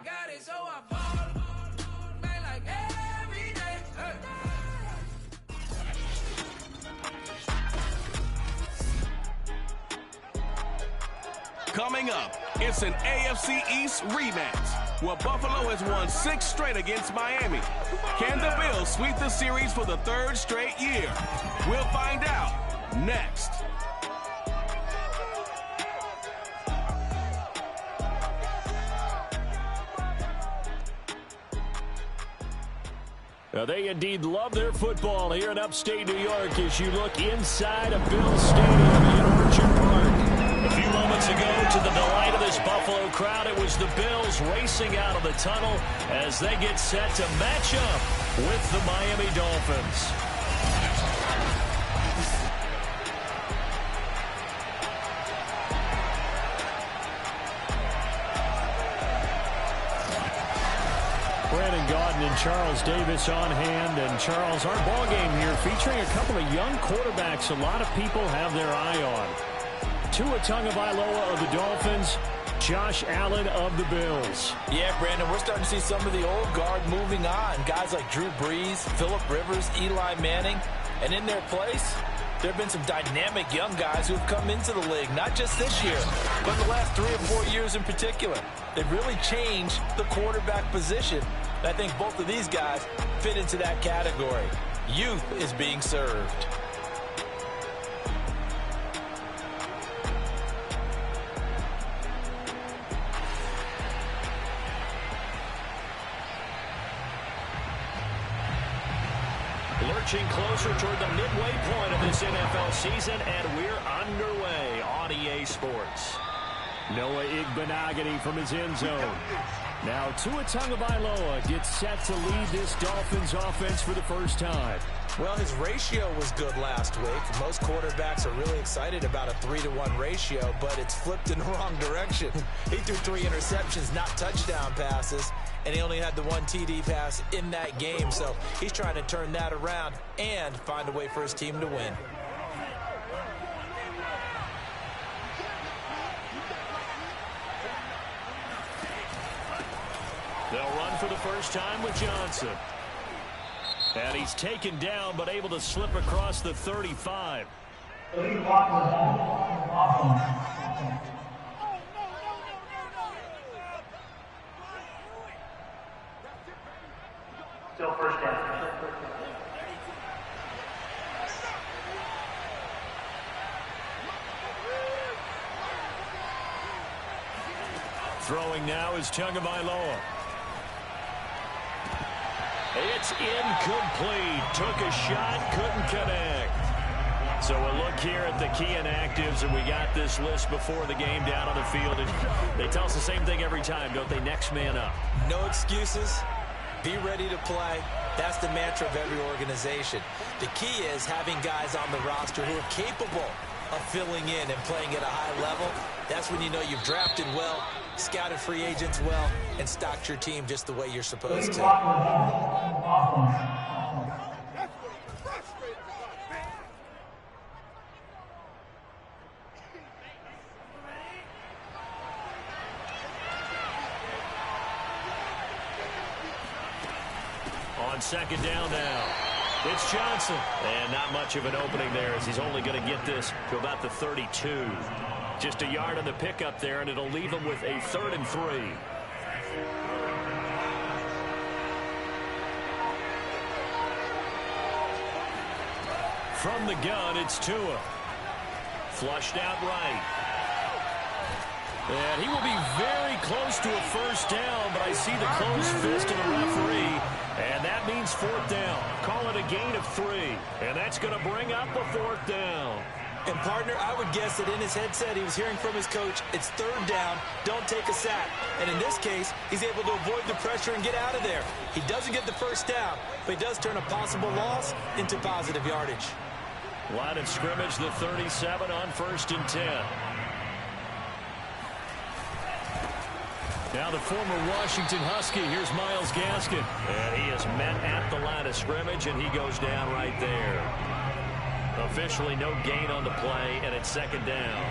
got it, so I ball, man, like every day. Hey. Coming up, it's an AFC East rematch, where Buffalo has won 6 straight against Miami. Can the Bills sweep the series for the 3rd straight year? We'll find out next. Now, they indeed love their football here in upstate New York as you look inside of Bills Stadium in Orchard Park. A few moments ago, to the delight of this Buffalo crowd, it was the Bills racing out of the tunnel as they get set to match up with the Miami Dolphins. Brandon Gaudin and Charles Davis on hand. And Charles, our ball game here featuring a couple of young quarterbacks a lot of people have their eye on. Tua Tagovailoa of the Dolphins, Josh Allen of the Bills. Yeah, Brandon, we're starting to see some of the old guard moving on. Guys like Drew Brees, Phillip Rivers, Eli Manning. And in their place, there have been some dynamic young guys who have come into the league, not just this year, but in the last 3 or 4 years in particular. They've really changed the quarterback position. And I think both of these guys fit into that category. Youth is being served. Lurching closer toward the midway point of this NFL season, and we're underway on EA Sports. Noah Igbenogany from his end zone. Now Tua Tagovailoa gets set to lead this Dolphins offense for the first time. Well, his ratio was good last week. Most quarterbacks are really excited about a 3-to-1 ratio, but it's flipped in the wrong direction. He threw 3 interceptions, not touchdown passes, and he only had the 1 TD pass in that game. So he's trying to turn that around and find a way for his team to win. They'll run for the first time with Johnson. And he's taken down, but able to slip across the 35. Still first down. Throwing now is Tagovailoa. It's incomplete. Took a shot, couldn't connect. So we'll look here at the key inactives, and we got this list before the game down on the field. And they tell us the same thing every time, don't they? Next man up. No excuses. Be ready to play. That's the mantra of every organization. The key is having guys on the roster who are capable of filling in and playing at a high level. That's when you know you've drafted well, scouted free agents well, and stocked your team just the way you're supposed to. On second down now, it's Johnson. And not much of an opening there as he's only going to get this to about the 32. Just a yard on the pickup there, and it'll leave him with a 3rd and 3. From the gun, it's Tua. Flushed out right. And he will be very close to a first down, but I see the closed fist of the referee, and that means 4th down. Call it a gain of 3, and that's going to bring up a 4th down. And, partner, I would guess that in his headset he was hearing from his coach, it's 3rd down, don't take a sack. And in this case, he's able to avoid the pressure and get out of there. He doesn't get the first down, but he does turn a possible loss into positive yardage. Line of scrimmage, the 37 on 1st and 10. Now the former Washington Husky, here's Myles Gaskin. And he is met at the line of scrimmage, and he goes down right there. Officially no gain on the play, and it's 2nd down.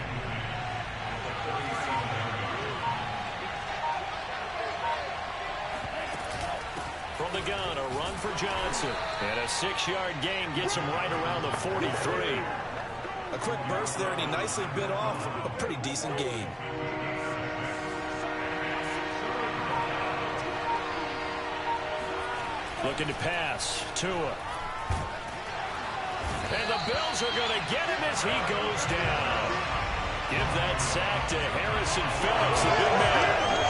From the gun, a run for Johnson. And a 6-yard gain gets him right around the 43. A quick burst there, and he nicely bit off a pretty decent gain. Looking to pass. Tua. And the Bills are going to get him as he goes down. Give that sack to Harrison Phillips, the big man.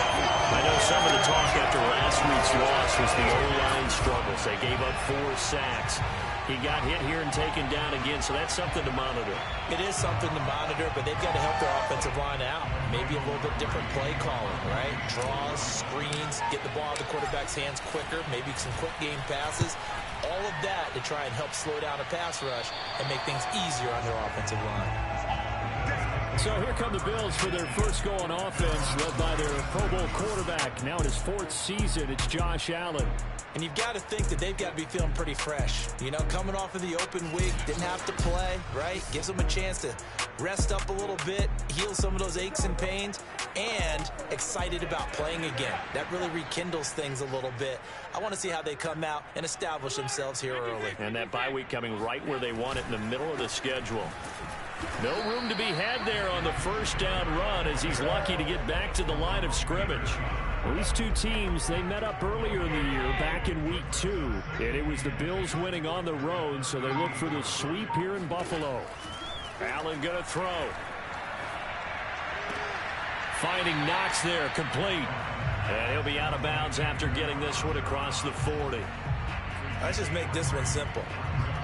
I know some of the talk after last week's loss was the O-line struggles. They gave up 4 sacks. He got hit here and taken down again, so that's something to monitor. It is something to monitor, but they've got to help their offensive line out. Maybe a little bit different play calling, right? Draws, screens, get the ball out of the quarterback's hands quicker, maybe some quick game passes. All of that to try and help slow down a pass rush and make things easier on their offensive line. So here come the Bills for their first go on offense, led by their Pro Bowl quarterback. Now in his 4th season, it's Josh Allen. And you've got to think that they've got to be feeling pretty fresh. You know, coming off of the open week, didn't have to play, right? Gives them a chance to rest up a little bit, heal some of those aches and pains, and excited about playing again. That really rekindles things a little bit. I want to see how they come out and establish themselves here early. And that bye week coming right where they want it, in the middle of the schedule. No room to be had there on the first down run as he's lucky to get back to the line of scrimmage. Well, these two teams, they met up earlier in the year, back in week 2. And it was the Bills winning on the road, so they look for the sweep here in Buffalo. Allen going to throw. Finding Knox there, complete. And he'll be out of bounds after getting this one across the 40. Let's just make this one simple.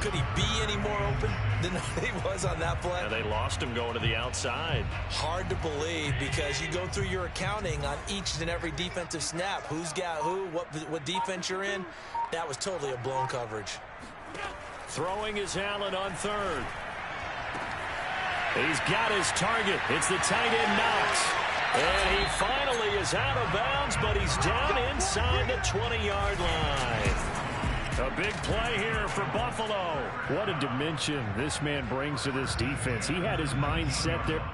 Could he be any more open than he was on that play? And they lost him going to the outside. Hard to believe because you go through your accounting on each and every defensive snap. Who's got who, what defense you're in. That was totally a blown coverage. Throwing is Allen on 3rd. He's got his target. It's the tight end Knox. And he finally is out of bounds, but he's down inside the 20-yard line. A big play here for Buffalo. What a dimension this man brings to this defense. He had his mind set there.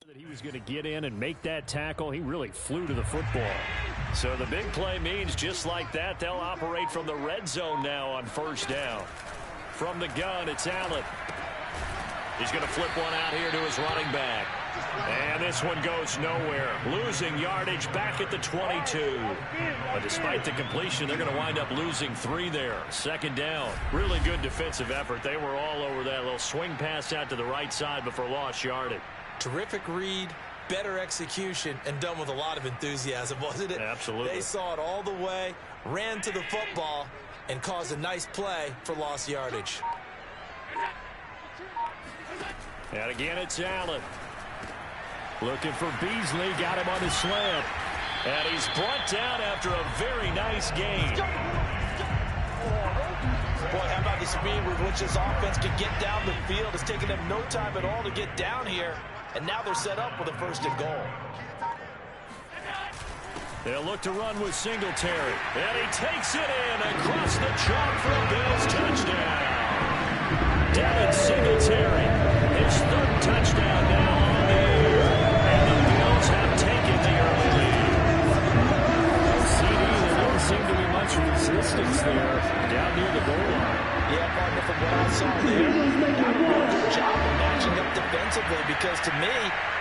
That he was going to get in and make that tackle. He really flew to the football. So the big play means just like that, they'll operate from the red zone now on first down. From the gun, it's Allen. He's going to flip one out here to his running back. And this one goes nowhere. Losing yardage back at the 22. But despite the completion, they're going to wind up losing 3 there. Second down. Really good defensive effort. They were all over that little swing pass out to the right side before lost yardage. Terrific read, better execution, and done with a lot of enthusiasm, wasn't it? Absolutely. They saw it all the way, ran to the football, and caused a nice play for lost yardage. And again, it's Allen. Looking for Beasley, got him on his slam. And he's brought down after a very nice gain. Boy, how about the speed with which this offense can get down the field? It's taken them no time at all to get down here. And now they're set up with a 1st and goal. They'll look to run with Singletary. And he takes it in across the chalk for a Bills touchdown. Devin Singletary, his 3rd touchdown now on the year. And the Bills have taken the early lead. CD, there doesn't seem to be much resistance there down near the goal line. Yeah, partner, from what I saw there, not a real good job of matching up defensively because to me,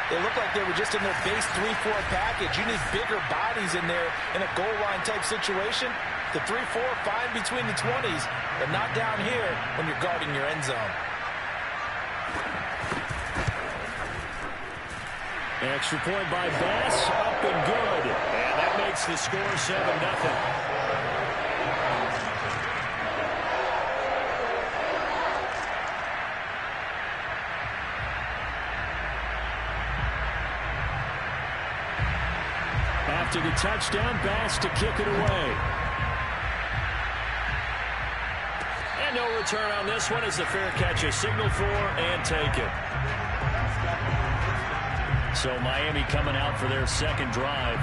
they looked like they were just in their base 3-4 package. You need bigger bodies in there in a goal line type situation. The 3-4 fine between the 20s, but not down here when you're guarding your end zone. Extra point by Bass, up and good. And that makes the score 7-0. after the touchdown. Bass to kick it away. And no return on this one as the fair catch is signaled for and taken. So Miami coming out for their second drive.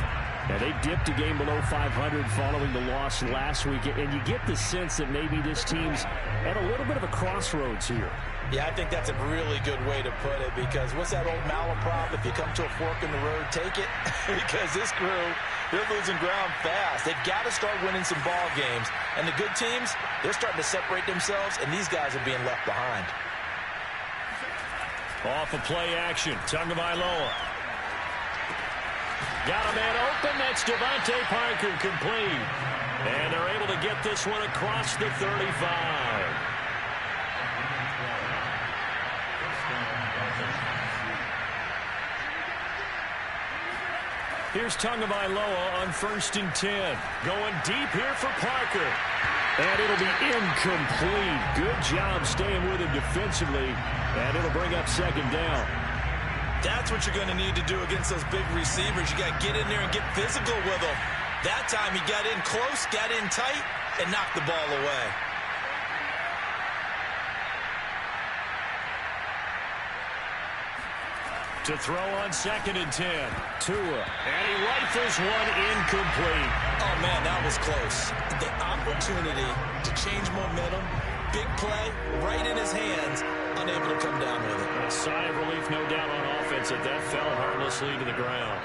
And they dipped a game below 500 following the loss last week. And you get the sense that maybe this team's at a little bit of a crossroads here. Yeah, I think that's a really good way to put it, because what's that old malaprop? If you come to a fork in the road, take it. Because this crew, they're losing ground fast. They've got to start winning some ball games. And the good teams, they're starting to separate themselves, and these guys are being left behind. Off of play action, Tagovailoa. Got a man open. That's Devontae Parker, complete. And they're able to get this one across the 35. Here's Tagovailoa on 1st and 10. Going deep here for Parker. And it'll be incomplete. Good job staying with him defensively. And it'll bring up 2nd down. That's what you're going to need to do against those big receivers. You got to get in there and get physical with them. That time he got in close, got in tight, and knocked the ball away. To throw on 2nd and 10. Tua. And he rifles one incomplete. Oh, man, that was close. The opportunity to change momentum, big play, right in his hands, unable to come down with it. A sigh of relief, no doubt, on offense that fell harmlessly to the ground.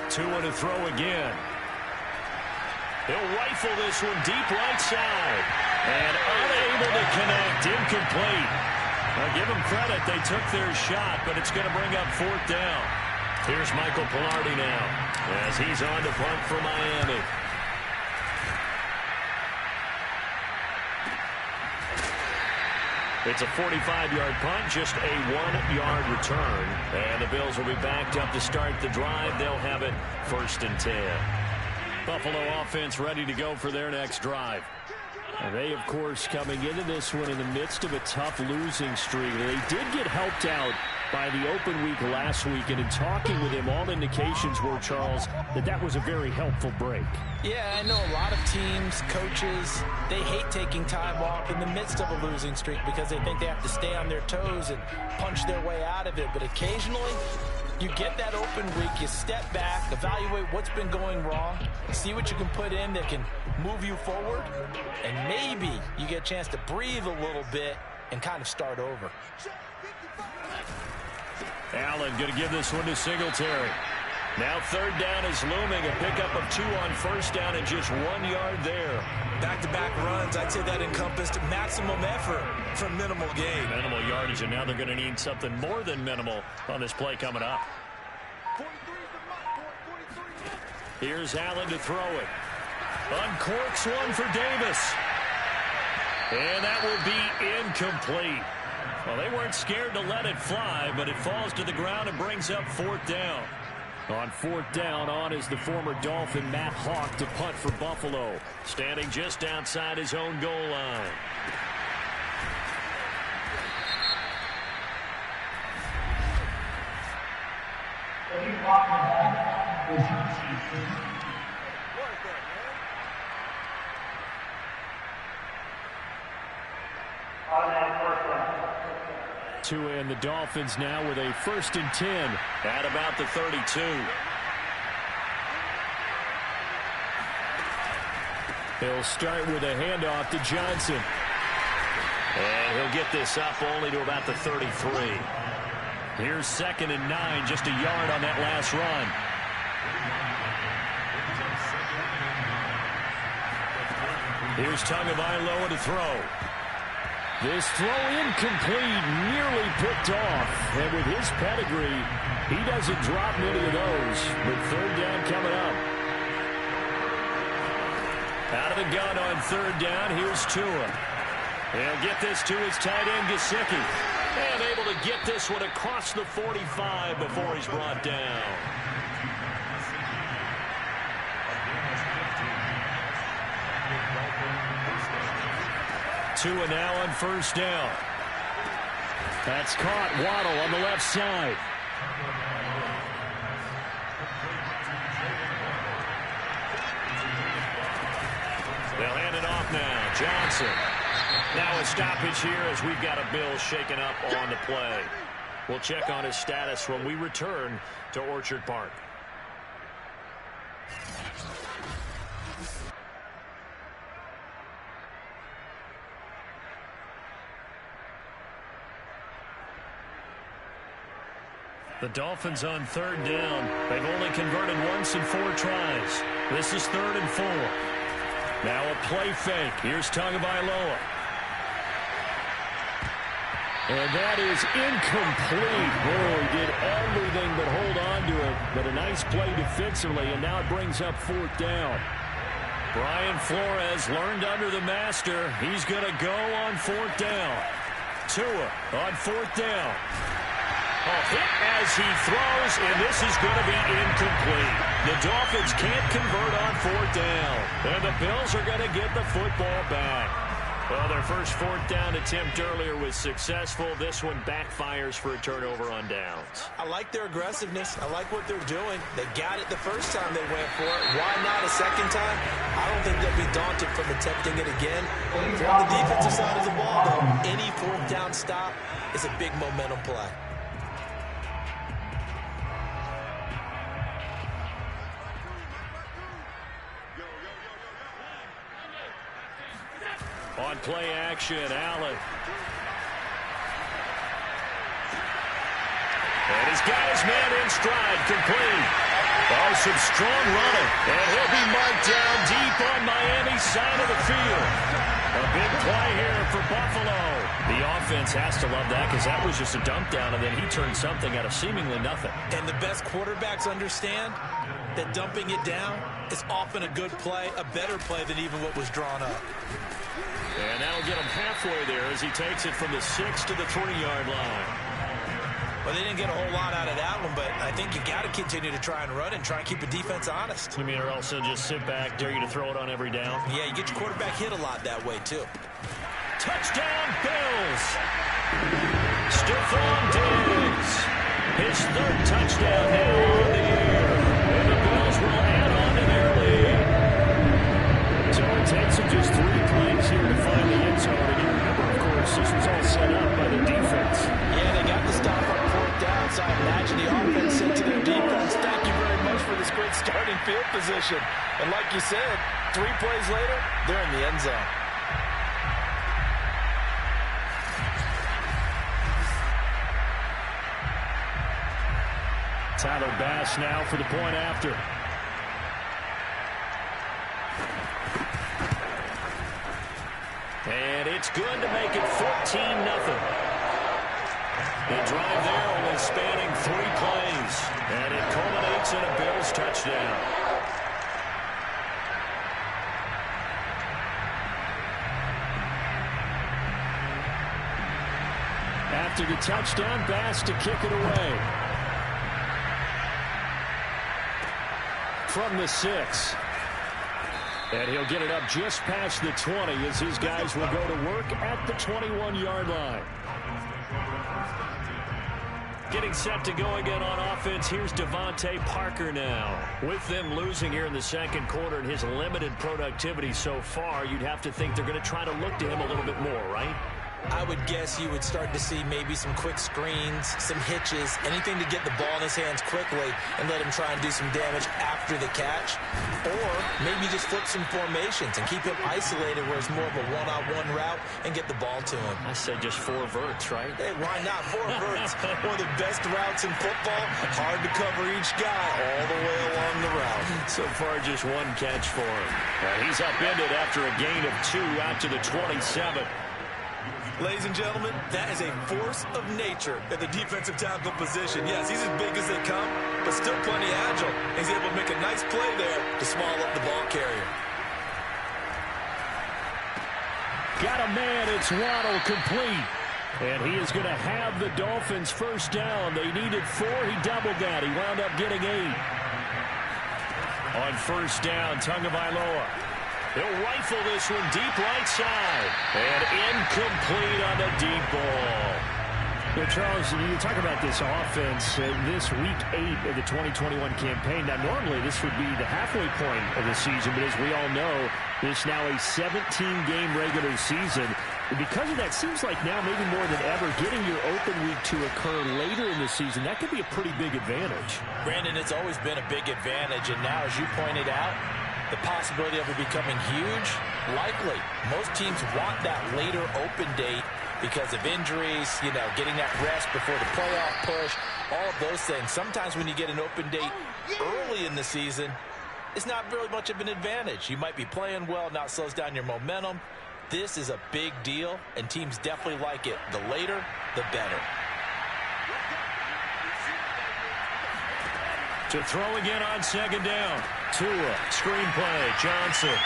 Tua to throw again. He'll rifle this one deep right side. And unable to connect. Incomplete. Well, give them credit. They took their shot, but it's going to bring up 4th down. Here's Michael Pilardi now as he's on to punt for Miami. It's a 45-yard punt, just a 1-yard return. And the Bills will be backed up to start the drive. They'll have it 1st and 10. Buffalo offense ready to go for their next drive. And they, of course, coming into this one in the midst of a tough losing streak. They did get helped out by the open week last week. And in talking with him, all indications were, Charles, that was a very helpful break. Yeah, I know a lot of teams, coaches, they hate taking time off in the midst of a losing streak because they think they have to stay on their toes and punch their way out of it. But occasionally, you get that open week, you step back, evaluate what's been going wrong, see what you can put in that can move you forward, and maybe you get a chance to breathe a little bit and kind of start over. Allen going to give this one to Singletary. Now 3rd down is looming. A pickup of 2 on 1st down and just 1 yard there. Back-to-back runs, I'd say that encompassed maximum effort for minimal gain. Minimal yardage, and now they're going to need something more than minimal on this play coming up. Here's Allen to throw it. Uncorks one for Davis. And that will be incomplete. Well, they weren't scared to let it fly, but it falls to the ground and brings up 4th down. On 4th down, on is the former Dolphin Matt Hawk to punt for Buffalo, standing just outside his own goal line. Tua and the Dolphins now with a 1st and 10 at about the 32. He'll start with a handoff to Johnson. And he'll get this up only to about the 33. Here's 2nd and 9, just a yard on that last run. Here's Tagovailoa to throw. This throw incomplete, nearly picked off. And with his pedigree, he doesn't drop many of those. But 3rd down coming up. Out of the gun on 3rd down, here's Tua. He'll get this to his tight end, Gesicki. And able to get this one across the 45 before he's brought down. Tua now on 1st down. That's caught. Waddle on the left side. They'll hand it off now. Johnson. Now a stoppage here as we've got a Bill shaken up on the play. We'll check on his status when we return to Orchard Park. The Dolphins on third down. They've only converted once in 4 tries. This is 3rd and 4. Now a play fake. Here's Tagovailoa. And that is incomplete. Boy, he did everything but hold on to it. But a nice play defensively, and now it brings up 4th down. Brian Flores learned under the master. He's going to go on 4th down. Tua on 4th down. A hit as he throws, and this is going to be incomplete. The Dolphins can't convert on 4th down, and the Bills are going to get the football back. Well, their first 4th down attempt earlier was successful. This one backfires for a turnover on downs. I like their aggressiveness. I like what they're doing. They got it the first time they went for it. Why not a second time? I don't think they'll be daunted from attempting it again. On the defensive side of the ball, though, any 4th down stop is a big momentum play. On play action, Allen. And he's got his man in stride, complete. Oh, some strong running. And he'll be marked down deep on Miami's side of the field. A big play here for Buffalo. The offense has to love that because that was just a dump down, and then he turned something out of seemingly nothing. And the best quarterbacks understand that dumping it down is often a good play, a better play than even what was drawn up. And that'll get him halfway there as he takes it from the 6 to the 3-yard line. Well, they didn't get a whole lot out of that one, but I think you got to continue to try and run and try and keep the defense honest. You mean, or else they'll just sit back, dare you to throw it on every down? Yeah, you get your quarterback hit a lot that way, too. Touchdown, Bills! Stephon Diggs. His 3rd touchdown now on the year. And the Bills will add on to their lead. So it takes them just 3 plays here to find the end zone. And you remember, of course, this was all set up by the defense. Yeah, they got the stop on 4th down, so I imagine the offense said to their defense, thank you very much for this great starting field position. And like you said, 3 plays later, they're in the end zone. Tyler Bass now for the point after. And it's good to make it 14-0. The drive there only spanning 3 plays. And it culminates in a Bills touchdown. After the touchdown, Bass to kick it away. From the 6. And he'll get it up just past the 20 as his guys will go to work at the 21-yard line. Getting set to go again on offense. Here's Devontae Parker now. With them losing here in the second quarter and his limited productivity so far, you'd have to think they're going to try to look to him a little bit more, right? I would guess you would start to see maybe some quick screens, some hitches, anything to get the ball in his hands quickly and let him try and do some damage after the catch. Or maybe just flip some formations and keep him isolated where it's more of a one-on-one route and get the ball to him. I said just 4 verts, right? Hey, why not 4 verts? One of the best routes in football. Hard to cover each guy all the way along the route. So far, just 1 catch for him. He's upended after a gain of 2 out to the 27. Ladies and gentlemen, that is a force of nature at the defensive tackle position. Yes, he's as big as they come, but still plenty agile. He's able to make a nice play there to swallow up the ball carrier. Got a man, it's Waddle, complete. And he is going to have the Dolphins first down. They needed 4, he doubled that. He wound up getting 8. On first down, Tagovailoa. He'll rifle this one deep right side. And incomplete on the deep ball. Yeah, Charles, you talk about this offense, this week 8 of the 2021 campaign. Now, normally this would be the halfway point of the season, but as we all know, this now a 17-game regular season. And because of that, seems like now maybe more than ever, getting your open week to occur later in the season, that could be a pretty big advantage. Brandon, it's always been a big advantage, and now, as you pointed out, the possibility of it becoming huge, likely. Most teams want that later open date because of injuries, you know, getting that rest before the playoff push, all of those things. Sometimes when you get an open date early in the season, it's not really much of an advantage. You might be playing well, now it slows down your momentum. This is a big deal, and teams definitely like it. The later, the better. To throw again on second down. Tua, screen play, Johnson.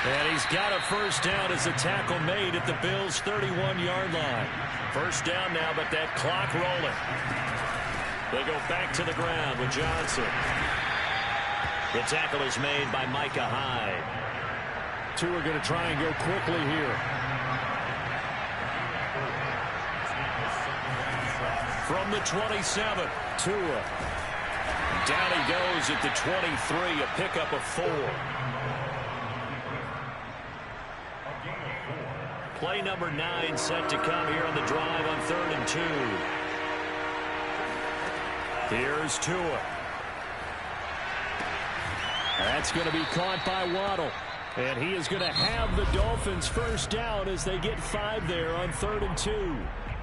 And he's got a first down as a tackle made at the Bills' 31-yard line. First down now, but that clock rolling. They go back to the ground with Johnson. The tackle is made by Micah Hyde. Tua going to try and go quickly here. From the 27, Tua. Down he goes at the 23, a pickup of 4. Play number 9 set to come here on the drive on 3rd and 2. Here's Tua. That's going to be caught by Waddle. And he is going to have the Dolphins first down as they get 5 there on 3rd and 2.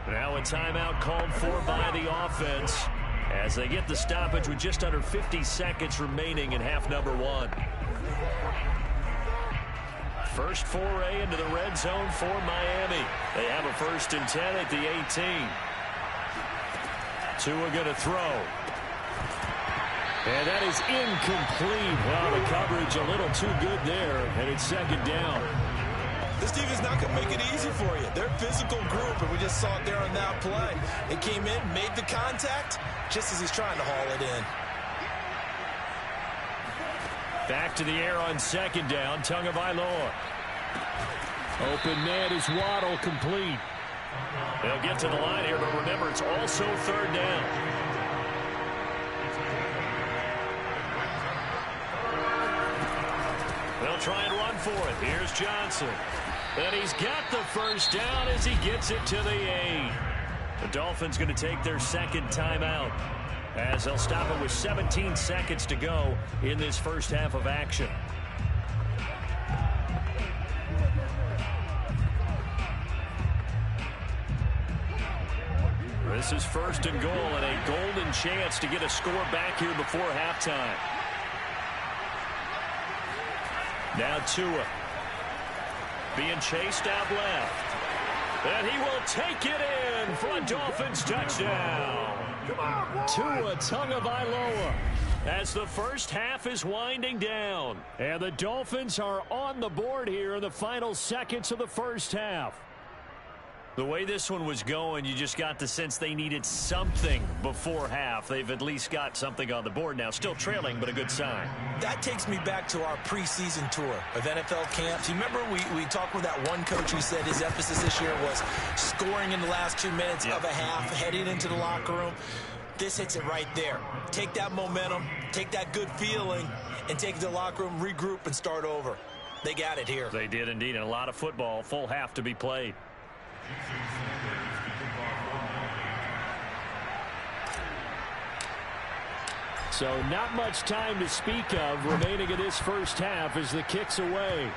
Now a timeout called for by the offense as they get the stoppage with just under 50 seconds remaining in half number 1. First foray into the red zone for Miami. They have a 1st and 10 at the 18. Tua going to throw. And that is incomplete. Well, the coverage a little too good there, and it's second down. This team is not going to make it easy for you. They're a physical group, and we just saw it there on that play. It came in, made the contact, just as he's trying to haul it in. Back to the air on second down, Tagovailoa. Open man is Waddle, complete. They'll get to the line here, but remember, it's also 3rd down. They'll try and run for it. Here's Johnson. And he's got the first down as he gets it to the 8. The Dolphins going to take their second timeout as they'll stop it with 17 seconds to go in this first half of action. This is 1st and goal and a golden chance to get a score back here before halftime. Now Tua being chased out left. And he will take it in for a Dolphins touchdown. Tua Tagovailoa as the first half is winding down. And the Dolphins are on the board here in the final seconds of the first half. The way this one was going, you just got the sense they needed something before half. They've at least got something on the board now. Still trailing, but a good sign. That takes me back to our preseason tour of NFL camps. You remember we talked with that one coach who said his emphasis this year was scoring in the last 2 minutes of a half, heading into the locker room. This hits it right there. Take that momentum, take that good feeling, and take it to the locker room, regroup, and start over. They got it here. They did indeed, and a lot of football, full half to be played. So not much time to speak of remaining in this first half as the kick's away.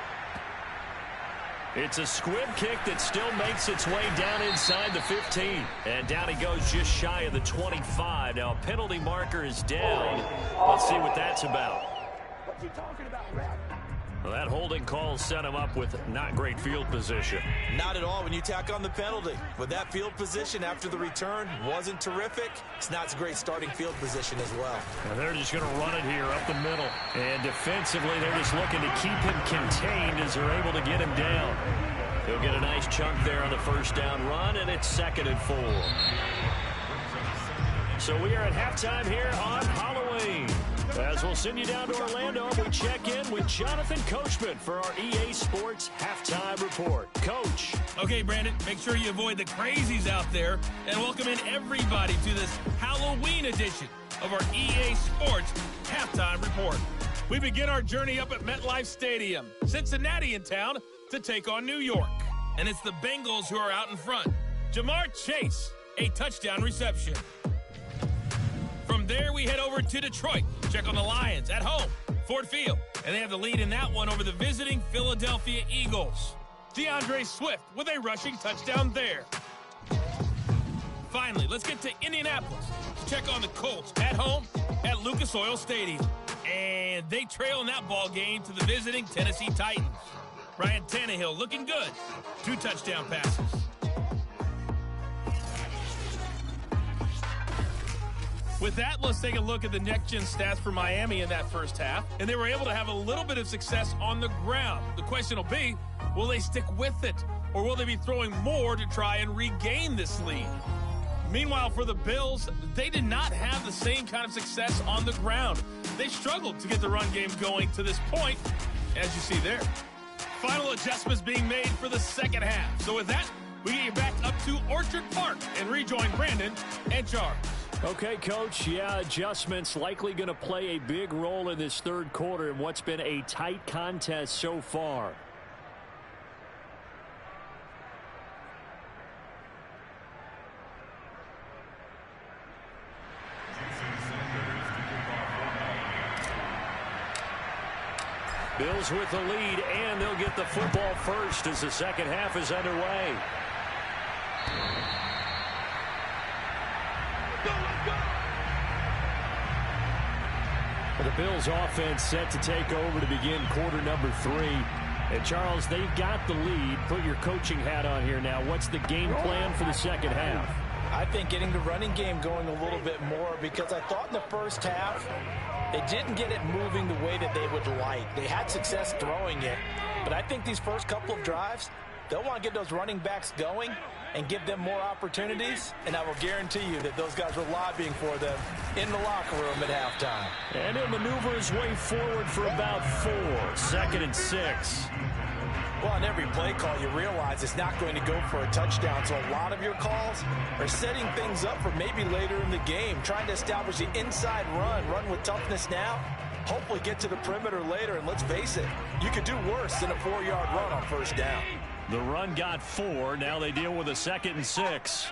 It's a squib kick that still makes its way down inside the 15. And down he goes just shy of the 25. Now a penalty marker is down. Let's see what that's about. What you talking about, Rap? Well, that holding call set him up with not great field position. Not at all when you tack on the penalty. With that field position after the return wasn't terrific. It's not a great starting field position as well. And they're just going to run it here up the middle. And defensively, they're just looking to keep him contained as they're able to get him down. He'll get a nice chunk there on the first down run, and it's 2nd and 4. So we are at halftime here on Halloween. As we'll send you down to Orlando, we check in with Jonathan Coachman for our EA Sports Halftime Report. Coach. Okay, Brandon, make sure you avoid the crazies out there and welcome in everybody to this Halloween edition of our EA Sports Halftime Report. We begin our journey up at MetLife Stadium, Cincinnati in town, to take on New York. And it's the Bengals who are out in front. Jamar Chase, a touchdown reception. From there, we head over to Detroit. Check on the Lions at home, Ford Field. And they have the lead in that one over the visiting Philadelphia Eagles. DeAndre Swift with a rushing touchdown there. Finally, let's get to Indianapolis to check on the Colts at home at Lucas Oil Stadium. And they trail in that ball game to the visiting Tennessee Titans. Ryan Tannehill looking good. 2 touchdown passes. With that, let's take a look at the next-gen stats for Miami in that first half. And they were able to have a little bit of success on the ground. The question will be, will they stick with it? Or will they be throwing more to try and regain this lead? Meanwhile, for the Bills, they did not have the same kind of success on the ground. They struggled to get the run game going to this point, as you see there. Final adjustments being made for the second half. So with that, we get you back up to Orchard Park and rejoin Brandon and Charles. Okay, Coach, adjustments likely going to play a big role in this third quarter in what's been a tight contest so far. Bills with the lead, and they'll get the football first as the second half is underway. The Bills offense set to take over to begin quarter number 3. And Charles, they've got the lead. Put your coaching hat on here now. What's the game plan for the second half? I think getting the running game going a little bit more, because I thought in the first half they didn't get it moving the way that they would like. They had success throwing it, but I think these first couple of drives, they'll want to get those running backs going and give them more opportunities, and I will guarantee you that those guys were lobbying for them in the locker room at halftime. And he'll maneuver his way forward for about 4. 2nd and 6. Well, on every play call, you realize it's not going to go for a touchdown, so a lot of your calls are setting things up for maybe later in the game, trying to establish the inside run with toughness now, hopefully get to the perimeter later, and let's face it, you could do worse than a 4-yard run on first down. The run got 4. Now they deal with a 2nd and 6.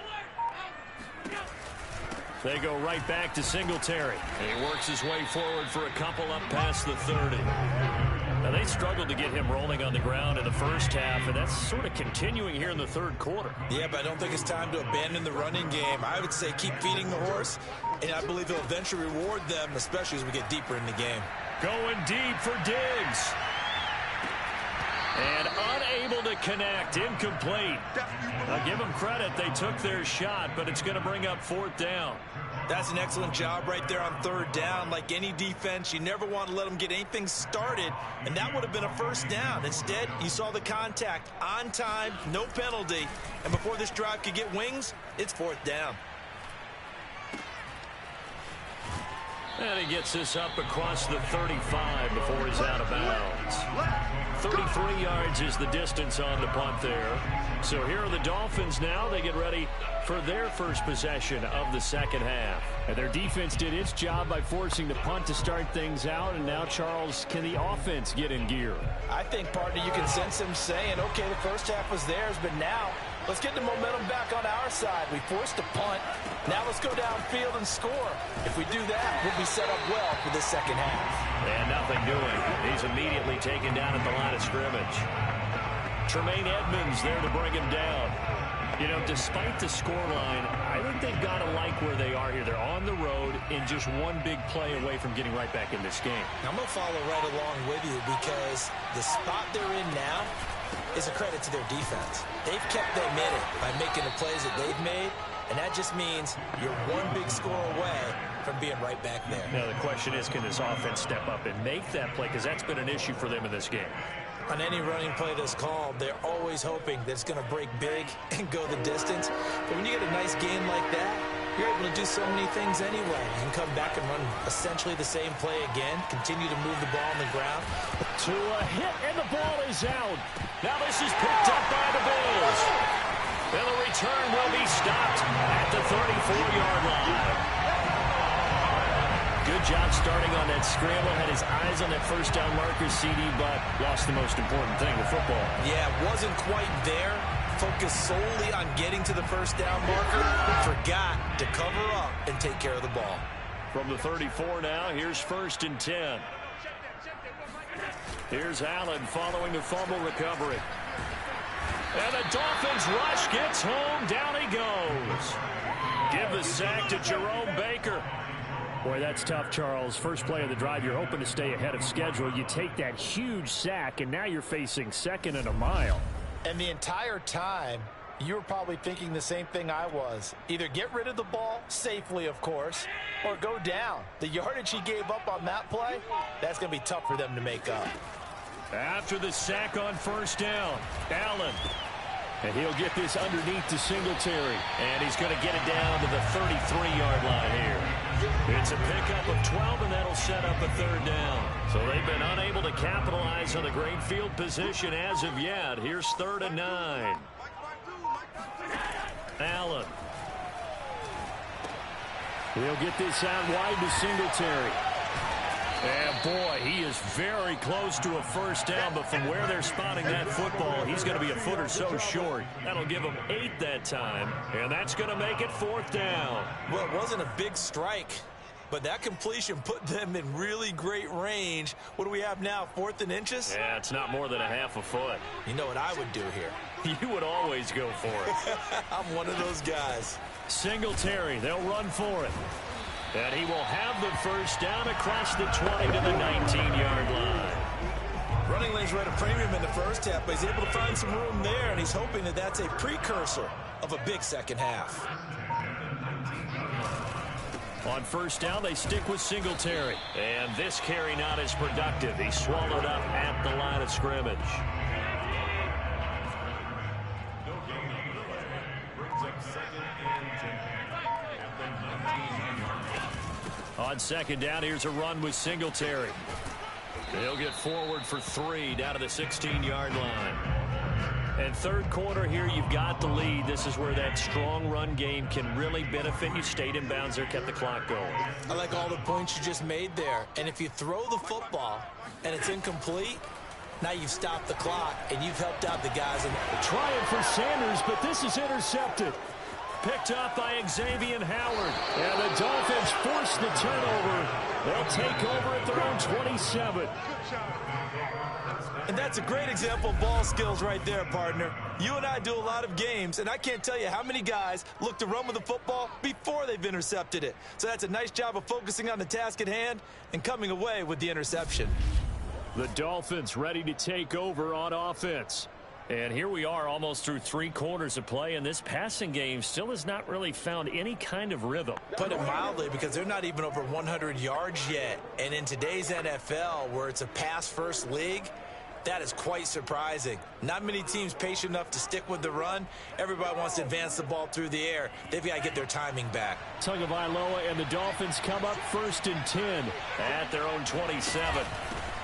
They go right back to Singletary. And he works his way forward for a couple up past the 30. Now they struggled to get him rolling on the ground in the first half, and that's sort of continuing here in the third quarter. Yeah, but I don't think it's time to abandon the running game. I would say keep feeding the horse, and I believe he'll eventually reward them, especially as we get deeper in the game. Going deep for Diggs. And unable to connect, incomplete. I'll give them credit, they took their shot, but it's going to bring up 4th down. That's an excellent job right there on 3rd down. Like any defense, you never want to let them get anything started, and that would have been a first down. Instead, you saw the contact on time, no penalty, and before this drive could get wings, it's 4th down. And he gets this up across the 35 before he's out of bounds. 33 yards is the distance on the punt there. So here are the Dolphins now. They get ready for their first possession of the second half. And their defense did its job by forcing the punt to start things out. And now, Charles, can the offense get in gear? I think, partner, you can sense them saying, okay, the first half was theirs, but now let's get the momentum back on our side. We forced a punt. Now let's go downfield and score. If we do that, we'll be set up well for this second half. And nothing doing. He's immediately taken down at the line of scrimmage. Tremaine Edmonds there to bring him down. You know, despite the scoreline, I think they've got to like where they are here. They're on the road in just one big play away from getting right back in this game. I'm going to follow right along with you because the spot they're in now is a credit to their defense. They've kept them in it by making the plays that they've made, and that just means you're one big score away from being right back there. Now the question is, can this offense step up and make that play? Because that's been an issue for them in this game. On any running play that's called, they're always hoping that it's going to break big and go the distance. But when you get a nice game like that, you're able to do so many things anyway. You can come back and run essentially the same play again, continue to move the ball on the ground. To a hit, and the ball is out. Now this is picked up by the Bills. And the return will be stopped at the 34-yard line. Good job starting on that scramble. Had his eyes on that first down marker, CD, but lost the most important thing, the football. Yeah, wasn't quite there. Focused solely on getting to the first down marker. Forgot to cover up and take care of the ball. From the 34 now, here's 1st and 10. Here's Allen following the fumble recovery. And the Dolphins rush gets home. Down he goes. Give the sack to Jerome Baker. Boy, that's tough, Charles. First play of the drive, you're hoping to stay ahead of schedule. You take that huge sack, and now you're facing 2nd and a mile. And the entire time, you were probably thinking the same thing I was. Either get rid of the ball, safely, of course, or go down. The yardage he gave up on that play, that's going to be tough for them to make up. After the sack on 1st down, Allen. And he'll get this underneath to Singletary. And he's going to get it down to the 33-yard line here. It's a pickup of 12, and that'll set up a 3rd down. So they've been unable to capitalize on the great field position as of yet. Here's 3rd and 9. Allen. He'll get this out wide to Singletary. And boy, he is very close to a 1st down, but from where they're spotting that football, he's going to be a foot or so short. That'll give him 8 that time, and that's going to make it 4th down. Well, it wasn't a big strike, but that completion put them in really great range. What do we have now, 4th and inches? Yeah, it's not more than a half a foot. You know what I would do here? You would always go for it. I'm one of those guys. Singletary, they'll run for it. And he will have the 1st down across the 20 to the 19-yard line. Running lanes were at a premium in the first half, but he's able to find some room there, and he's hoping that that's a precursor of a big second half. On 1st down, they stick with Singletary. And this carry not as productive. He's swallowed up at the line of scrimmage. On 2nd down, here's a run with Singletary. He'll get forward for 3 down to the 16-yard line. And 3rd quarter here, you've got the lead. This is where that strong run game can really benefit you. Stayed in bounds there, kept the clock going. I like all the points you just made there. And if you throw the football and it's incomplete, now you've stopped the clock and you've helped out the guys. Trying for Sanders, but this is intercepted. Picked up by Xavier Howard. And the Dolphins force the turnover. They'll take over at their own 27. And that's a great example of ball skills right there, partner. You and I do a lot of games, and I can't tell you how many guys look to run with the football before they've intercepted it. So that's a nice job of focusing on the task at hand and coming away with the interception. The Dolphins ready to take over on offense. And here we are almost through 3 quarters of play, and this passing game still has not really found any kind of rhythm. Put it mildly, because they're not even over 100 yards yet. And in today's NFL, where it's a pass-first league, that is quite surprising. Not many teams patient enough to stick with the run. Everybody wants to advance the ball through the air. They've got to get their timing back. Tagovailoa and the Dolphins come up 1st and 10 at their own 27.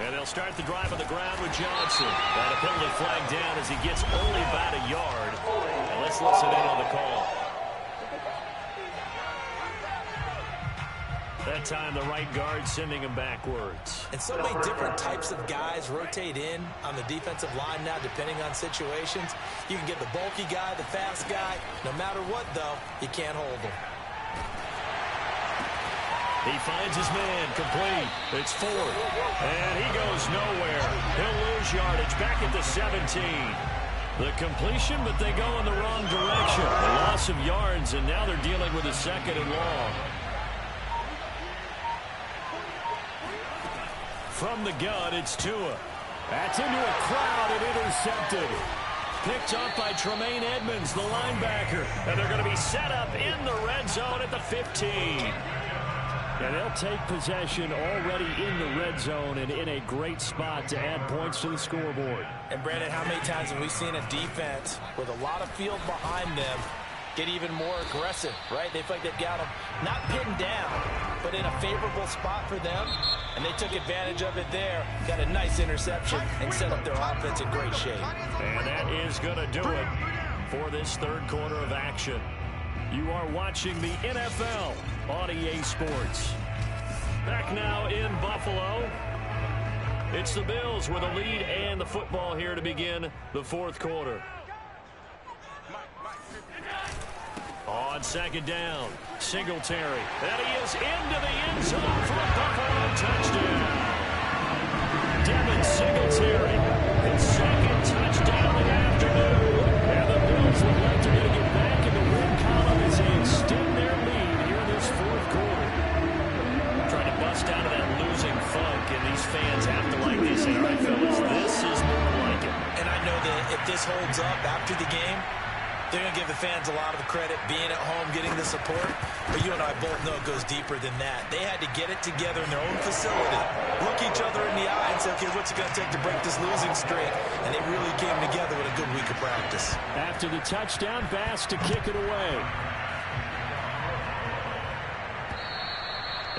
And they'll start the drive on the ground with Johnson. And a penalty flag down as he gets only about a yard. And let's listen in on the call. That time the right guard sending him backwards. And so many different types of guys rotate in on the defensive line now, depending on situations. You can get the bulky guy, the fast guy. No matter what, though, you can't hold him. He finds his man, complete. It's 4. And he goes nowhere. He'll lose yardage back at the 17. The completion, but they go in the wrong direction. The loss of yards, and now they're dealing with a 2nd and long. From the gun, it's Tua. That's into a crowd and intercepted. Picked up by Tremaine Edmonds, the linebacker. And they're going to be set up in the red zone at the 15. And they'll take possession already in the red zone and in a great spot to add points to the scoreboard. And, Brandon, how many times have we seen a defense with a lot of field behind them get even more aggressive, right? They feel like they've got them not pinned down, but in a favorable spot for them, and they took advantage of it there. Got a nice interception and set up their offense in great shape. And that is going to do it for this third quarter of action. You are watching the NFL on EA Sports. Back now in Buffalo. It's the Bills with a lead and the football here to begin the fourth quarter. On second down, Singletary. And he is into the end zone for a Buffalo touchdown. Devin Singletary, his second touchdown of the afternoon. And the Bills would like to get back in the win column as they extend their lead here in this fourth quarter. Trying to bust out of that losing funk, and these fans have to like this. And all right, fellas, this is more like it. And I know that if this holds up after the game, they're going to give the fans a lot of the credit, being at home, getting the support. But you and I both know it goes deeper than that. They had to get it together in their own facility, look each other in the eye and say, okay, what's it going to take to break this losing streak? And they really came together with a good week of practice. After the touchdown, Bass to kick it away.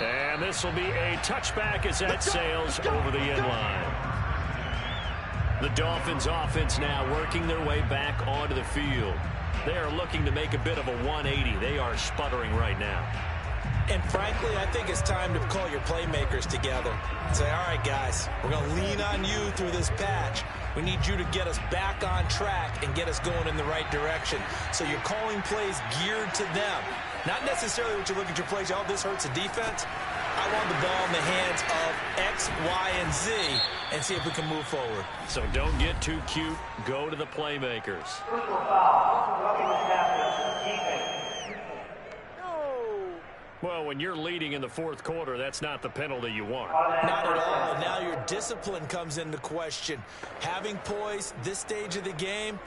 And this will be a touchback as that sails over the end line. The Dolphins offense now working their way back onto the field. They are looking to make a bit of a 180. They are sputtering right now. And frankly, I think it's time to call your playmakers together and say, all right, guys, we're going to lean on you through this patch. We need you to get us back on track and get us going in the right direction. So you're calling plays geared to them. Not necessarily what you look at your plays, oh, this hurts the defense. I want the ball in the hands of X, Y, and Z and see if we can move forward. So don't get too cute. Go to the playmakers. Well, when you're leading in the fourth quarter, that's not the penalty you want. Not at all. And now your discipline comes into question. Having poise this stage of the game,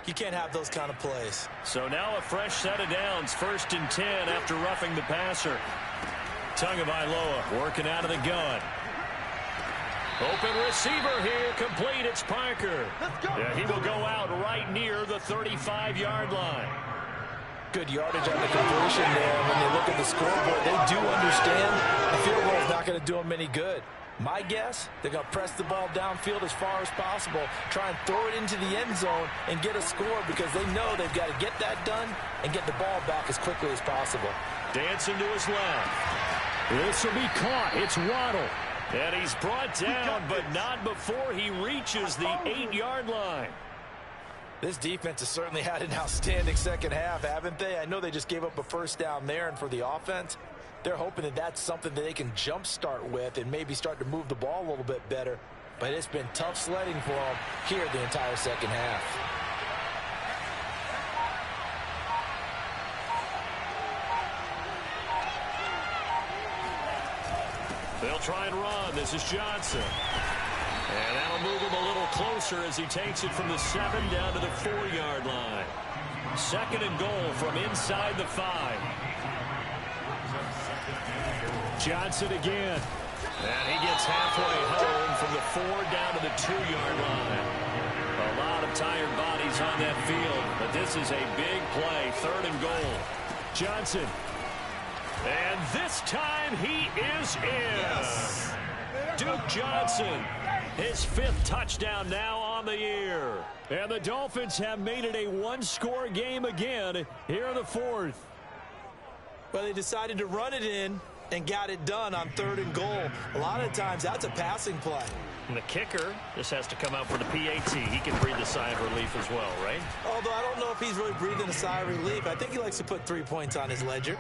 you can't have those kind of plays. So now a fresh set of downs. 1st and 10 after roughing the passer. Tagovailoa working out of the gun. Open receiver here, complete. It's Parker. Yeah, he will go out right near the 35-yard line. Good yardage on the completion there. When they look at the scoreboard, they do understand the field goal is not going to do them any good. My guess, they're going to press the ball downfield as far as possible, try and throw it into the end zone and get a score because they know they've got to get that done and get the ball back as quickly as possible. Dancing to his left. This will be caught. It's Waddle. And he's brought down, but not before he reaches the 8-yard line. This defense has certainly had an outstanding second half, haven't they? I know they just gave up a first down there, and for the offense, they're hoping that that's something that they can jumpstart with and maybe start to move the ball a little bit better. But it's been tough sledding for them here the entire second half. They'll try and run. This is Johnson. And that'll move him a little closer as he takes it from the 7 down to the 4-yard line. 2nd and goal from inside the 5. Johnson again. And he gets halfway home from the 4 down to the 2-yard line. A lot of tired bodies on that field, but this is a big play. 3rd and goal. Johnson. And this time he is in. Yes. Duke Johnson, his 5th touchdown now on the year. And the Dolphins have made it a one-score game again here in the 4th. Well, they decided to run it in and got it done on 3rd and goal. A lot of times that's a passing play. And the kicker just has to come out for the PAT. He can breathe a sigh of relief as well, right? Although I don't know if he's really breathing a sigh of relief. I think he likes to put 3 points on his ledger.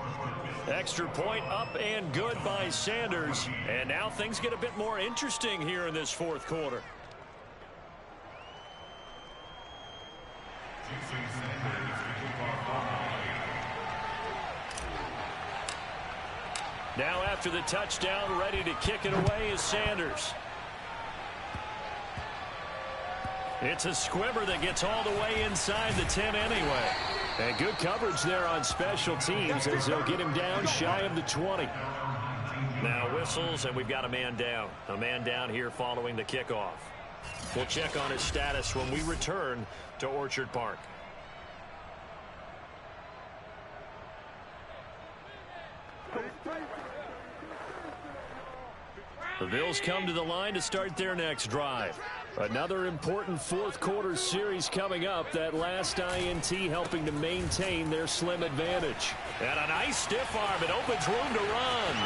Extra point up and good by Sanders. And now things get a bit more interesting here in this 4th quarter. Now after the touchdown, ready to kick it away is Sanders. It's a squibber that gets all the way inside the 10 anyway. And good coverage there on special teams as they'll get him down shy of the 20. Now whistles, and we've got a man down. A man down here following the kickoff. We'll check on his status when we return to Orchard Park. The Bills come to the line to start their next drive. Another important fourth-quarter series coming up. That last INT helping to maintain their slim advantage. And a nice stiff arm. It opens room to run.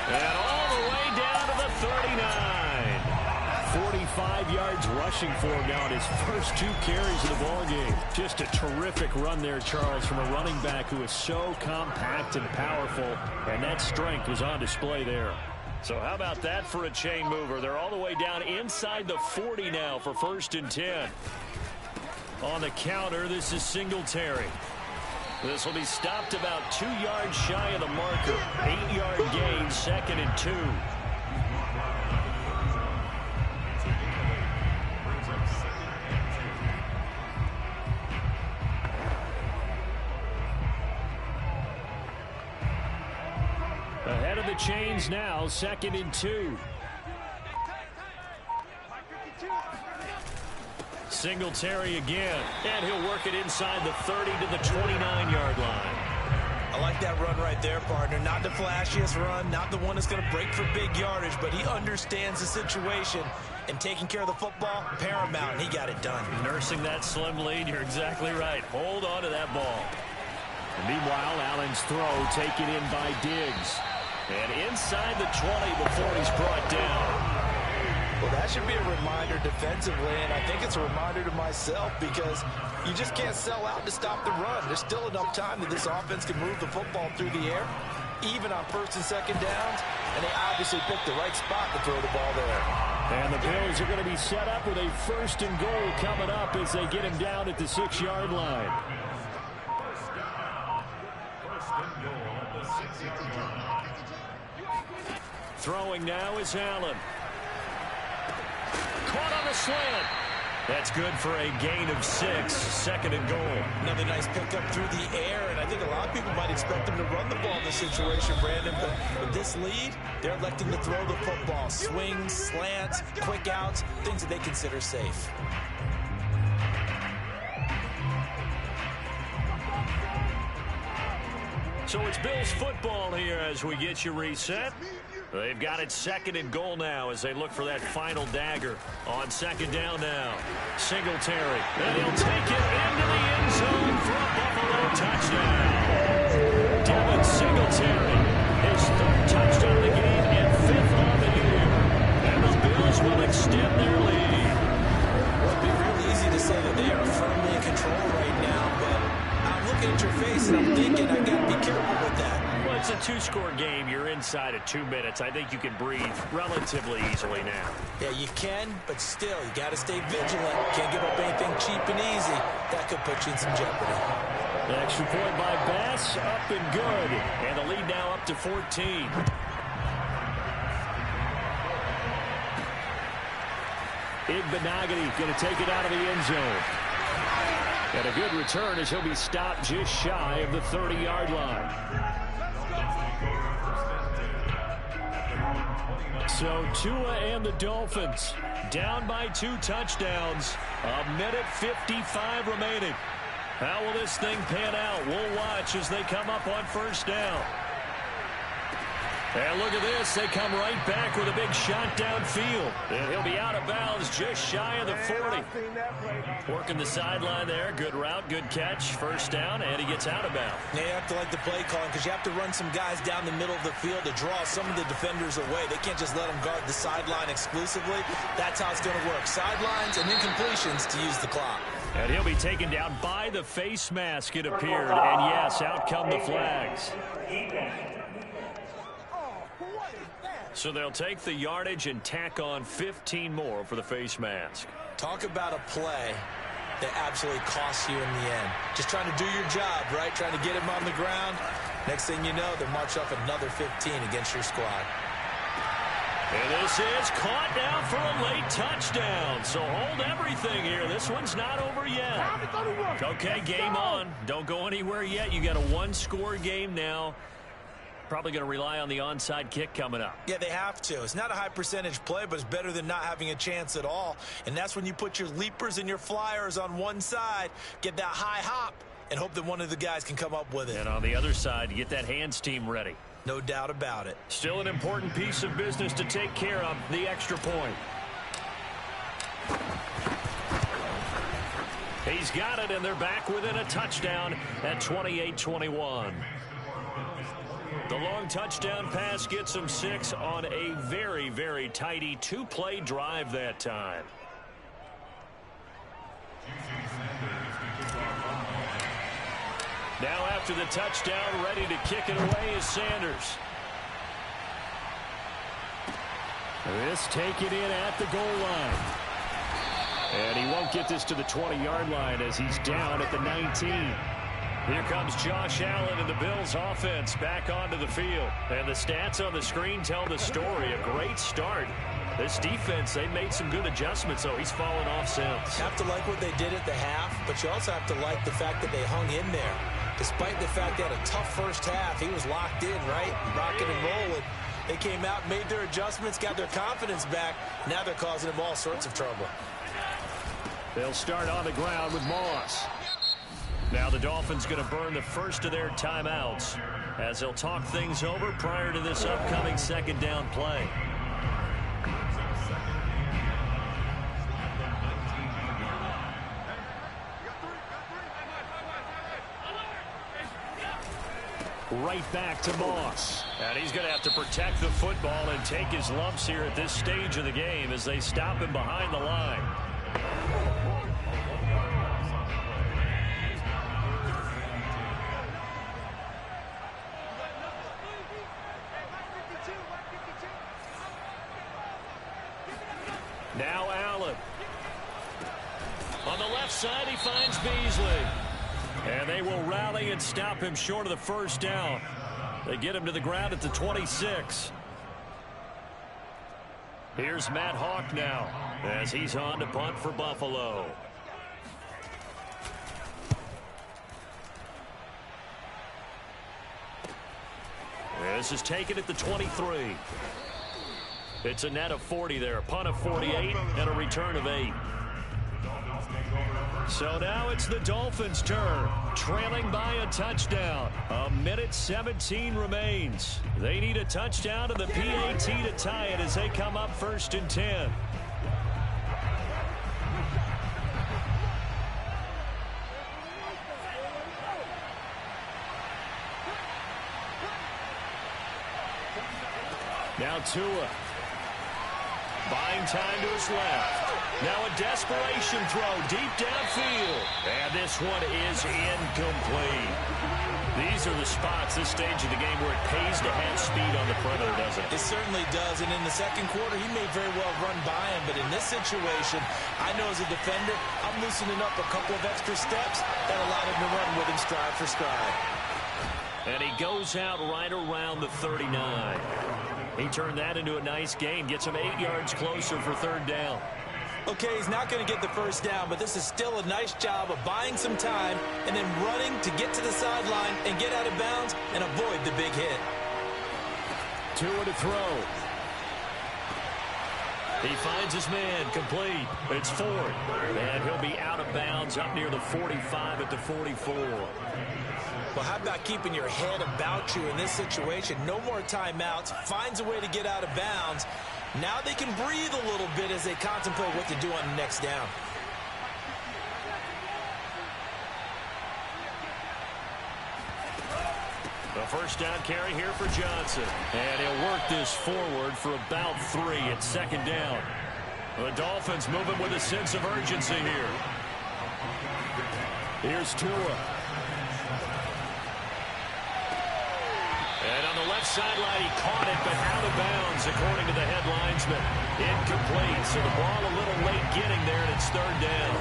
And all the way down to the 39. 45 yards rushing for him now in his first 2 carries of the ball game. Just a terrific run there, Charles, from a running back who is so compact and powerful, and that strength was on display there. So how about that for a chain mover? They're all the way down inside the 40 now for 1st and 10. On the counter, this is Singletary. This will be stopped about 2 yards shy of the marker. 8-yard gain, 2nd and 2. Ahead of the chains now, 2nd and 2. Singletary again, and he'll work it inside the 30 to the 29-yard line. I like that run right there, partner. Not the flashiest run, not the one that's going to break for big yardage, but he understands the situation, and taking care of the football, paramount, and he got it done. Nursing that slim lead, you're exactly right. Hold on to that ball. And meanwhile, Allen's throw taken in by Diggs. And inside the 20 before he's brought down. Well, that should be a reminder defensively, and I think it's a reminder to myself because you just can't sell out to stop the run. There's still enough time that this offense can move the football through the air, even on 1st and 2nd downs, and they obviously picked the right spot to throw the ball there. And the Bills are going to be set up with a 1st and goal coming up as they get him down at the 6-yard line. Throwing now is Allen. Caught on the slant. That's good for a gain of 6, 2nd and goal. Another nice pickup through the air, and I think a lot of people might expect them to run the ball in this situation, Brandon, but with this lead, they're electing to throw the football. Swings, slants, quick outs, things that they consider safe. So it's Bills football here as we get you reset. They've got it 2nd and goal now as they look for that final dagger on 2nd down now. Singletary, and he'll take it into the end zone for a Buffalo touchdown. Devin Singletary, his 3rd touchdown of the game and 5th on the year. And the Bills will extend their lead. Well, it'd be real easy to say that they are firmly in control right now, but I'm looking at your face and I'm thinking I got to be careful with that. Well, it's a 2-score game. You're inside of 2 minutes. I think you can breathe relatively easily now. Yeah, you can, but still, you got to stay vigilant. Can't give up anything cheap and easy. That could put you in some jeopardy. The extra point by Bass, up and good. And the lead now up to 14. Igbenogany going to take it out of the end zone. And a good return as he'll be stopped just shy of the 30-yard line. So Tua and the Dolphins down by 2 touchdowns. 1:55 remaining. How will this thing pan out? We'll watch as they come up on 1st down. And look at this. They come right back with a big shot downfield. And he'll be out of bounds just shy of the 40. Working the sideline there. Good route, good catch. 1st down, and he gets out of bounds. Yeah, you have to like the play calling because you have to run some guys down the middle of the field to draw some of the defenders away. They can't just let them guard the sideline exclusively. That's how it's going to work. Sidelines and incompletions to use the clock. And he'll be taken down by the face mask, it appeared. And yes, out come the flags. So they'll take the yardage and tack on 15 more for the face mask. Talk about a play that absolutely costs you in the end. Just trying to do your job, right? Trying to get him on the ground. Next thing you know, they'll march off another 15 against your squad. And this is caught now for a late touchdown. So hold everything here. This one's not over yet. Okay, game on. Don't go anywhere yet. You got a 1-score game now. Probably going to rely on the onside kick coming up. Yeah, they have to. It's not a high percentage play, but it's better than not having a chance at all. And that's when you put your leapers and your flyers on one side, get that high hop, and hope that one of the guys can come up with it. And on the other side, you get that hands team ready. No doubt about it. Still an important piece of business to take care of, the extra point. He's got it, and they're back within a touchdown at 28-21. The long touchdown pass gets them 6 on a very, very tidy 2-play drive that time. Now after the touchdown, ready to kick it away is Sanders. This taken in at the goal line. And he won't get this to the 20-yard line as he's down at the 19. Here comes Josh Allen and the Bills offense back onto the field. And the stats on the screen tell the story. A great start. This defense, they made some good adjustments, so he's fallen off since. You have to like what they did at the half, but you also have to like the fact that they hung in there. Despite the fact they had a tough first half, he was locked in, right? Rocking and rolling. They came out, made their adjustments, got their confidence back. Now they're causing him all sorts of trouble. They'll start on the ground with Moss. Now the Dolphins going to burn the first of their timeouts as they'll talk things over prior to this upcoming second down play. Right back to Moss. And he's going to have to protect the football and take his lumps here at this stage of the game as they stop him behind the line. Now Allen. On the left side, he finds Beasley. And they will rally and stop him short of the first down. They get him to the ground at the 26. Here's Matt Hawk now as he's on to punt for Buffalo. This is taken at the 23. It's a net of 40 there, a punt of 48, and a return of 8. So now it's the Dolphins' turn, trailing by a touchdown. 1:17 remains. They need a touchdown to the PAT to tie it as they come up 1st and 10. Now Tua. Buying time to his left. Now a desperation throw deep downfield. And this one is incomplete. These are the spots, this stage of the game, where it pays to have speed on the perimeter, doesn't it? It certainly does. And in the second quarter, he may very well run by him. But in this situation, I know as a defender, I'm loosening up a couple of extra steps that allowed him to run with him stride for stride. And he goes out right around the 39. He turned that into a nice gain. Gets him 8 yards closer for 3rd down. Okay, he's not going to get the first down, but this is still a nice job of buying some time and then running to get to the sideline and get out of bounds and avoid the big hit. Tua to throw. He finds his man, complete. It's Ford, and he'll be out of bounds up near the 45 at the 44. Well, how about keeping your head about you in this situation? No more timeouts. Finds a way to get out of bounds. Now they can breathe a little bit as they contemplate what to do on the next down. The first down carry here for Johnson. And he'll work this forward for about 3 at 2nd down. The Dolphins moving with a sense of urgency here. Here's Tua. And on the left sideline, he caught it, but out of bounds, according to the head linesman. Incomplete, so the ball a little late getting there, and it's 3rd down.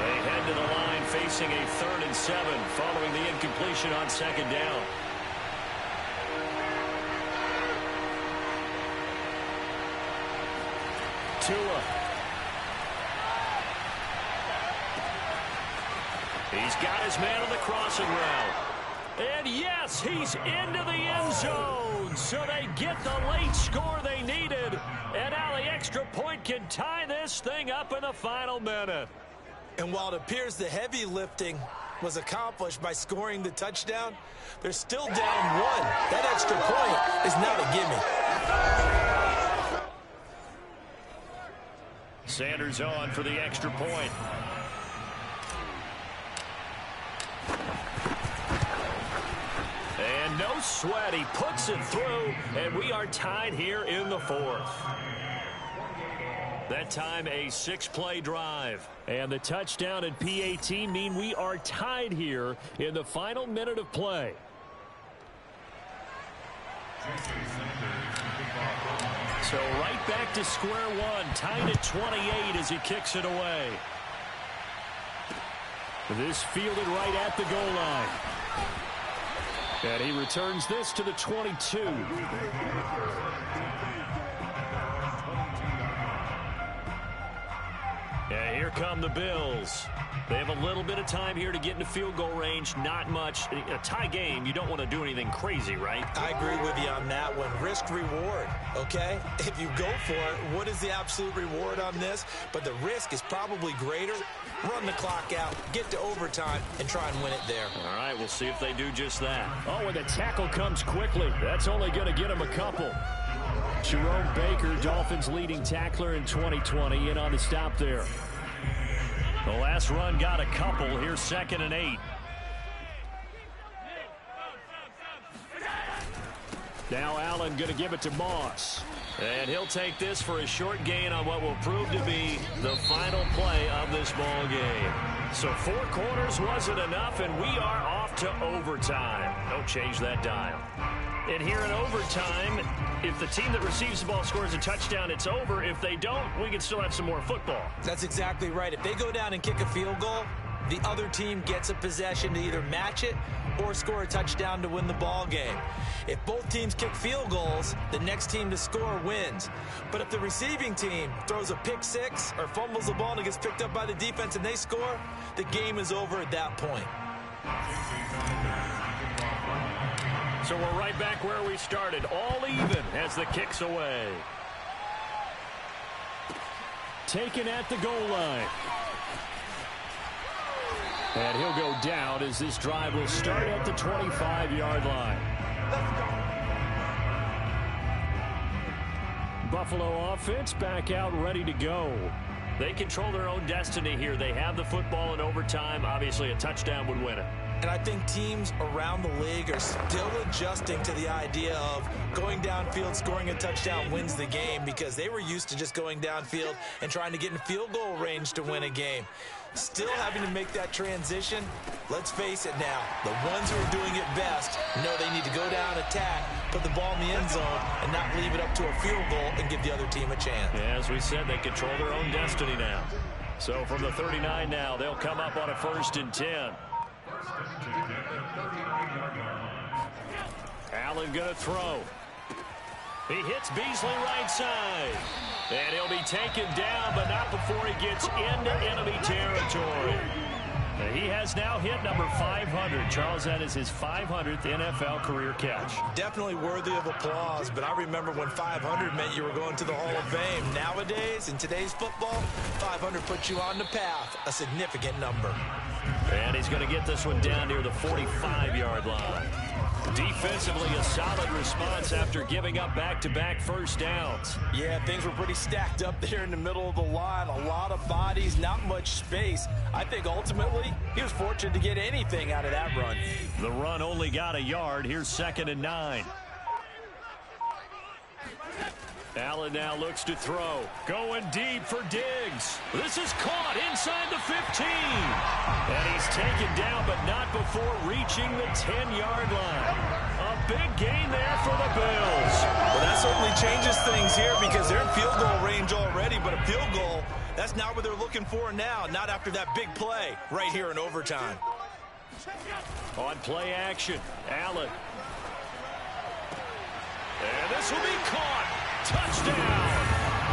They head to the line facing a 3rd and 7 following the incompletion on 2nd down. Tua. He's got his man on the crossing route. And yes, he's into the end zone. So they get the late score they needed. And now the extra point can tie this thing up in the final minute. And while it appears the heavy lifting was accomplished by scoring the touchdown. They're still down 1. That extra point is not a gimme. Sanders on for the extra point. And no sweat, he puts it through, and we are tied here in the 4th. That time a 6-play drive. And the touchdown and P18 mean we are tied here in the final minute of play. So right back to square one, tied at 28 as he kicks it away. This fielded right at the goal line. And he returns this to the 22. And here come the Bills. They have a little bit of time here to get into field goal range. Not much. A tie game, you don't want to do anything crazy, right? I agree with you on that one. Risk-reward, okay? If you go for it, what is the absolute reward on this? But the risk is probably greater. Run the clock out, get to overtime, and try and win it there. All right, we'll see if they do just that. Oh, and the tackle comes quickly. That's only going to get him a couple. Jerome Baker, Dolphins leading tackler in 2020, in on the stop there. The last run got a couple. Here's 2nd and 8. Now Allen going to give it to Moss. And he'll take this for a short gain on what will prove to be the final play of this ball game. So 4 quarters wasn't enough, and we are off to overtime. Don't change that dial. And here in overtime, if the team that receives the ball scores a touchdown, it's over. If they don't, we can still have some more football. That's exactly right. If they go down and kick a field goal, the other team gets a possession to either match it or score a touchdown to win the ball game. If both teams kick field goals, the next team to score wins. But if the receiving team throws a pick 6 or fumbles the ball and it gets picked up by the defense and they score, the game is over at that point. So we're right back where we started, all even as the kick's away. Taken at the goal line. And he'll go down as this drive will start at the 25-yard line. Buffalo offense back out ready to go. They control their own destiny here. They have the football in overtime. Obviously, a touchdown would win it. And I think teams around the league are still adjusting to the idea of going downfield, scoring a touchdown wins the game, because they were used to just going downfield and trying to get in field goal range to win a game. Still having to make that transition. Let's face it now, the ones who are doing it best know they need to go down, attack, put the ball in the end zone, and not leave it up to a field goal and give the other team a chance. Yeah, as we said, they control their own destiny now. So from the 39 now, they'll come up on a 1st and 10. Allen going to throw. He hits Beasley right side. And he'll be taken down, but not before he gets into enemy territory. He has now hit number 500. Charles, that is his 500th NFL career catch. Definitely worthy of applause, but I remember when 500 meant you were going to the Hall of Fame. Nowadays, in today's football, 500 puts you on the path, a significant number. And he's going to get this one down near the 45-yard line. Defensively, a solid response after giving up back-to-back first downs. Yeah, things were pretty stacked up there in the middle of the line. A lot of bodies, not much space. I think ultimately he was fortunate to get anything out of that run. The run only got a yard. Here's 2nd and 9. Allen now looks to throw. Going deep for Diggs. This is caught inside the 15. And he's taken down, but not before reaching the 10-yard line. A big gain there for the Bills. Well, that certainly changes things here because they're in field goal range already, but a field goal, that's not what they're looking for now, not after that big play right here in overtime. On play action, Allen. And this will be caught. Touchdown!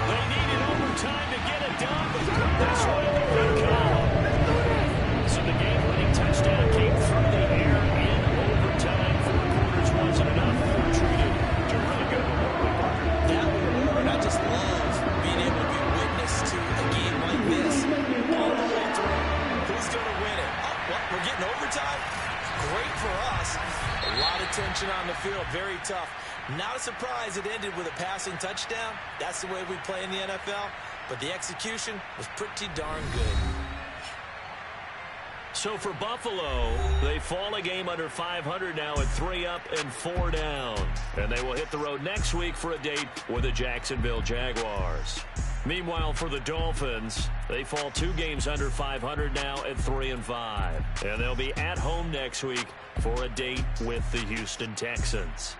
They needed overtime to get it done, but this one could come. So the game-winning touchdown came through the air in overtime. 4 quarters wasn't enough. They're treated to really good reward. That reward, I just love being able to be witness to a game like this all the way through. Who's going to win it? Oh, well, we're getting overtime. tension on the field, very tough. Not a surprise it ended with a passing touchdown. That's the way we play in the NFL. But the execution was pretty darn good. So for Buffalo, they fall a game under 500 now at 3 up and 4 down. And they will hit the road next week for a date with the Jacksonville Jaguars. Meanwhile, for the Dolphins, they fall 2 games under 500 now at 3 and 5. And they'll be at home next week for a date with the Houston Texans.